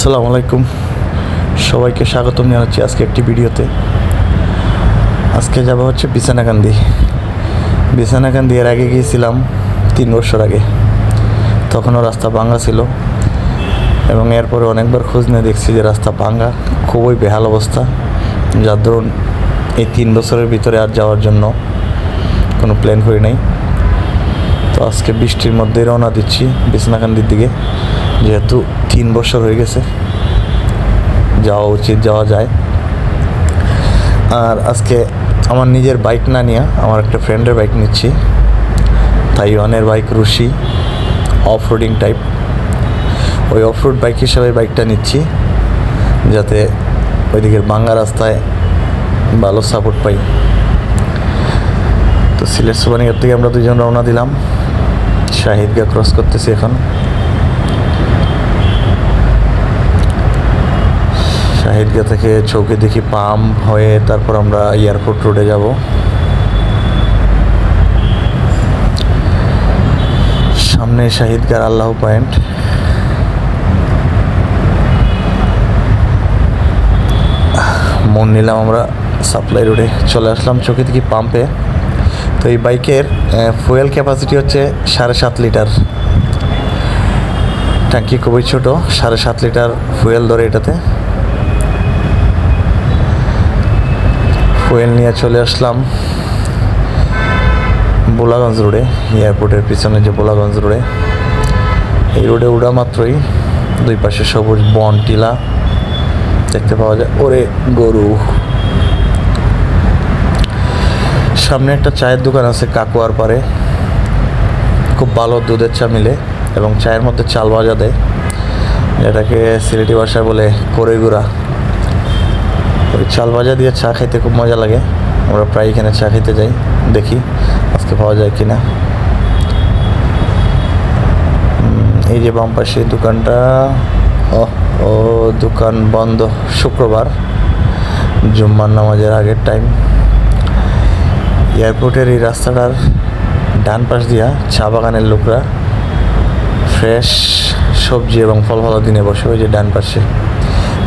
আসসালামু আলাইকুম, সবাইকে স্বাগতম জানাচ্ছি আজকে একটি ভিডিওতে। আজকে যাব হচ্ছে বিছানাকান্দি। এর আগে গিয়েছিলাম 3 বছর আগে, তখনও রাস্তা ভাঙা ছিল এবং এরপরে অনেকবার খোঁজ নিয়ে দেখছি যে রাস্তা ভাঙা, খুবই বেহাল অবস্থা, যার দরুন এই 3 বছরের ভিতরে আর যাওয়ার জন্য কোনো প্ল্যান করি নাই। তো আজকে বৃষ্টির মধ্যে রওনা দিচ্ছি বিছানাকান্দির দিকে, যেহেতু 3 বছর হয়ে গেছে, যাওয়া উচিত, যাওয়া যায়। আর আজকে আমার নিজের বাইক না নিয়ে আমার একটা ফ্রেন্ডের বাইক নিচ্ছি, তাইওয়ানের bike, Rushi off roading type. ওই অফ রোড বাইক হিসাবে বাইকটা নিচ্ছি, যাতে ওইদিকের বাঙ্গা রাস্তায় ভালো সাপোর্ট পাই। তো সিলেট সুবানীঘাট থেকে আমরা দুজন রওনা দিলাম, শাহিদগাঁ ক্রস করতেছি এখন। শাহিদগাঁ থেকে চৌকি দেখি পাম্প হয়ে তারপর আমরা এয়ারপোর্ট রোডে যাব। সামনে শাহিদগাঁর আল্লাহ পয়েন্ট। মন নিলাম আমরা সাপ্লাই রোডে, চলে আসলাম চৌকি দেখি পাম্পে। তো এই বাইকের ফুয়েল ক্যাপাসিটি হচ্ছে 7.5 লিটার, ট্যাঙ্কি খুবই ছোটো, 7.5 লিটার ফুয়েল ধরে এটাতে। ফুয়েল নিয়ে চলে আসলাম বোলাগঞ্জ রোডে, এয়ারপোর্টের পিছনে যে বোলাগঞ্জ রোডে। এই রোডে উড়া মাত্রই দুই পাশে সবুজ বন টিলা দেখতে পাওয়া যায়। ওরে গরু! সামনে একটা চায়ের দোকান আছে কাকুয়ার পারে, খুব ভালো দুধের চা মিলে এবং চায়ের মধ্যে চাল ভাজা দেয়, যেটাকে সিলেটি ভাষায় বলে করে গুঁড়া। ওই চাল ভাজা দিয়ে চা খাইতে খুব মজা লাগে। আমরা প্রায় এখানে চা খেতে যাই, দেখি আজকে পাওয়া যায় কিনা। এই যে বাম পাশে দোকানটা, ও দোকান বন্ধ, শুক্রবার, জুম্মার নামাজের আগের টাইম। এয়ারপোর্টের এই রাস্তাটার ডান পাশ দিয়া চা বাগানের লোকরা ফ্রেশ সবজি এবং ফল ফলাদি নিয়ে বসে। ওই যে ডান পাশে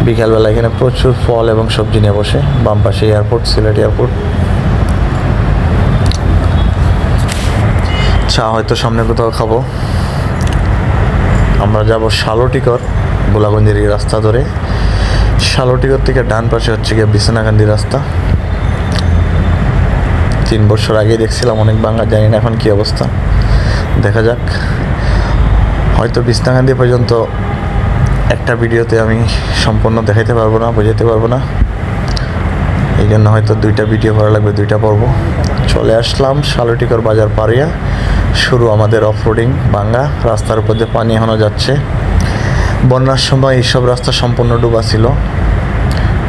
বিকালবেলা এখানে প্রচুর ফল এবং সবজি নিয়ে বসে। বাম পাশে এয়ারপোর্ট, সিলেট এয়ারপোর্ট। চা হয়তো সামনে কোথাও খাবো। আমরা যাব শালটিকর, গোলাগঞ্জের এই রাস্তা ধরে। শালটিকর থেকে ডান পাশে হচ্ছে গিয়ে বিছানাকান্দি রাস্তা। 3 বছর আগে দেখছিলাম অনেক বাঙ্গা, জানি না এখন কী অবস্থা, দেখা যাক। হয়তো বিছনাকান্দি পর্যন্ত একটা ভিডিওতে আমি সম্পূর্ণ দেখাইতে পারবো না, বোঝাতে পারবো না, এই জন্য হয়তো 2টা ভিডিও করা লাগবে, 2টা পর্ব। চলে আসলাম শালটিকর বাজার পাড়িয়া, শুরু আমাদের অফরোডিং। বাঙ্গা রাস্তার উপর দিয়ে পানি এখনও যাচ্ছে। বন্যার সময় এইসব রাস্তা সম্পূর্ণ ডুবা ছিল,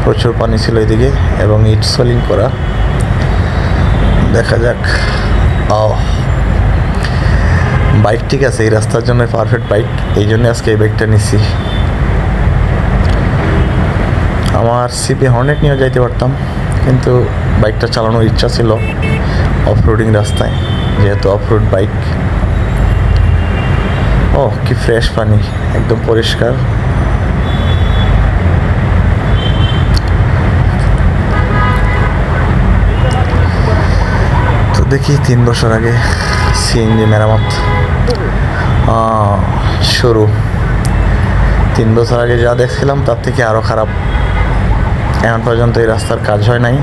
প্রচুর পানি ছিল এদিকে এবং ইট সোলিং করা। দেখা যাক। বাইক ঠিক আছে, এই রাস্তার জন্য পারফেক্ট বাইক, এই জন্য আজকে এই বাইকটা নিছি। আমার সিপি হর্নেট নিয়েও যাইতে পারতাম, কিন্তু বাইকটা চালানোর ইচ্ছা ছিল অফরোডিং রাস্তায়, যেহেতু অফরোড বাইক। কি ফ্রেশ পানি, একদম পরিষ্কার। তো দেখি 3 বছর আগে সিএনজি মেরামত শুরু। 3 বছর আগে যা দেখছিলাম তার থেকে আরও খারাপ। এখন পর্যন্ত এই রাস্তার কাজ হয় নাই,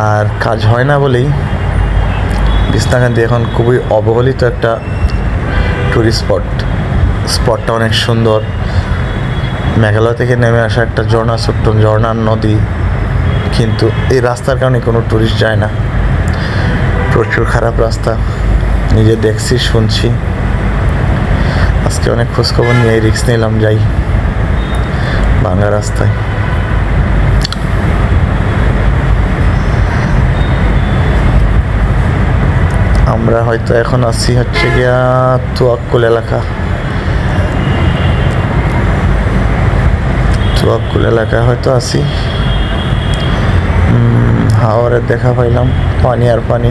আর কাজ হয় না বলেই বিছনাকান্দি এখন খুবই অবহেলিত একটা টুরিস্ট স্পটটা অনেক সুন্দর। মেঘালয় থেকে নেমে আসা একটা ঝর্ণা, ছোট্ট ঝর্ণার নদী, কিন্তু এই রাস্তার কারণে কোনো টুরিস্ট যায় না। প্রচুর খারাপ রাস্তা, নিজে দেখছি, শুনছি। আজকে অনেক খোঁজখবর নিয়ে রিস্ক নিলাম, যাই ভাঙা রাস্তায়। আমরা হয়তো এখন আছি হচ্ছে গিয়া তুয়াক্কুল এলাকা হয়তো আছি। হাওরের দেখা পাইলাম, পানি আর পানি,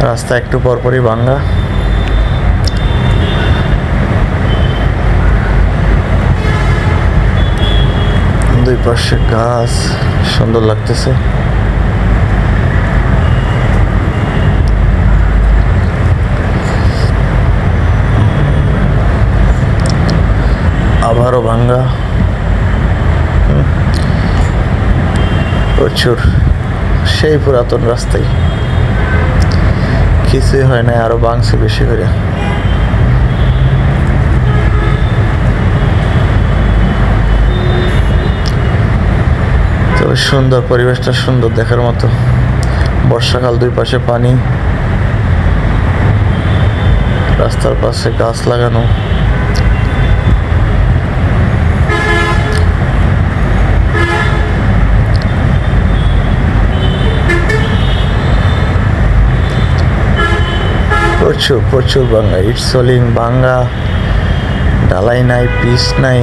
রাস্তা একটু পরপরই ভাঙ্গা। পাশে গাছ, সুন্দর লাগতেছে। আবারও ভাঙ্গা, প্রচুর, সেই পুরাতন রাস্তায় কিছুই হয় না, আরো ভাঙছে বেশি করে। তবে সুন্দর, পরিবেশটা সুন্দর, দেখার মতো। বর্ষাকাল, দুই পাশে পানি, রাস্তার পাশে গাছ লাগানো। প্রচুর প্রচুর ভাঙ্গা, ইট সোলিং ভাঙ্গা, ঢালাই নাই, পিচ নাই।